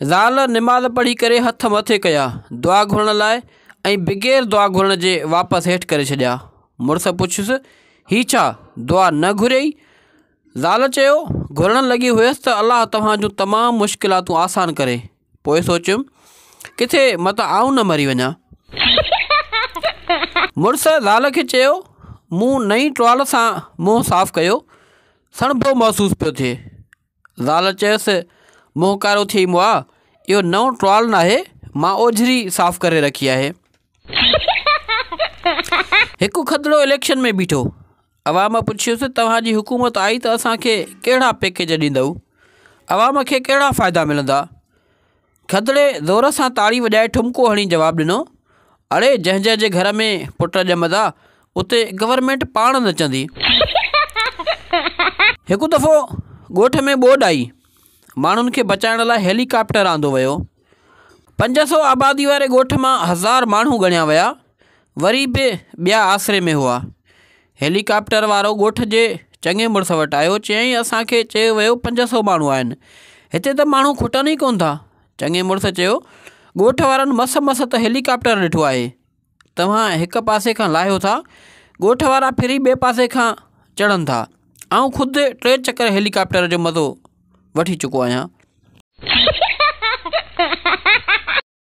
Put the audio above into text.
ज़ाल निमाज़ पढ़ी करे हथ मथे कया दुआ घुरण लाइ ऐं बग़ैर दुआ घुरण जे वापसि हेठि करे छॾिया। मुड़ुस पुछियुसि, ही छा दुआ न घुरियई? ज़ाल चयो, घुरण लॻी हुयसि त अलाह तव्हां जूं तमामु मुश्किलातूं आसान करे। पोइ सोचियुमि, किथे मत आऊं न मरी वञा। मुड़ुस ज़ाल खे चयो, मूं नई टुवाल सां मुंहुं साफ़ु कयो, सणभो महसूसु पियो थिए। ज़ाल चयसि, मुंहुं कारो थी मुआ, इहो नओं टुवाल न आहे, मां ओझरी साफ़ु करे रखी आहे। हिकु खदिड़ो इलेक्शन में बीठो। अवाम पुछियुसि, तव्हांजी हुकूमत आई त असांखे कहिड़ा पैकेज ॾींदव? अवाम खे कहिड़ा फ़ाइदा मिलंदा? खदिड़े ज़ोर सां ताड़ी वॼाए ठुमको हणी जवाबु ॾिनो, अड़े जंहिं जंहिं जे घर में पुट ॼमंदा उते गवर्नमेंट पाण नचंदी। हिकु दफ़ो ॻोठ में ॿोॾि आई। माण्हुनि खे बचाइण लाइ हेलीकॉप्टर आंदो वियो। 500 आबादी वारे ॻोठ मां 1000 माण्हू ॻणिया विया, वरी बि ॿिया आसरे में हुआ। हेलीकॉप्टर वारो ॻोठ जे चङे मुड़ुस वटि आयो, चयईं, असांखे चयो वियो 500 माण्हू आहिनि, हिते त माण्हू खुटनि ई कोन था। चङे मुड़ुस चयो, ॻोठ वारनि मस मस त हेलीकॉप्टर ॾिठो आहे, तव्हां हिकु पासे खां लाहियो था, ॻोठ वारा फिरी ॿिए पासे खां चढ़नि था। आउं ख़ुदि 3 चकर हेलीकॉप्टर जो मज़ो वठी चुको आहियां।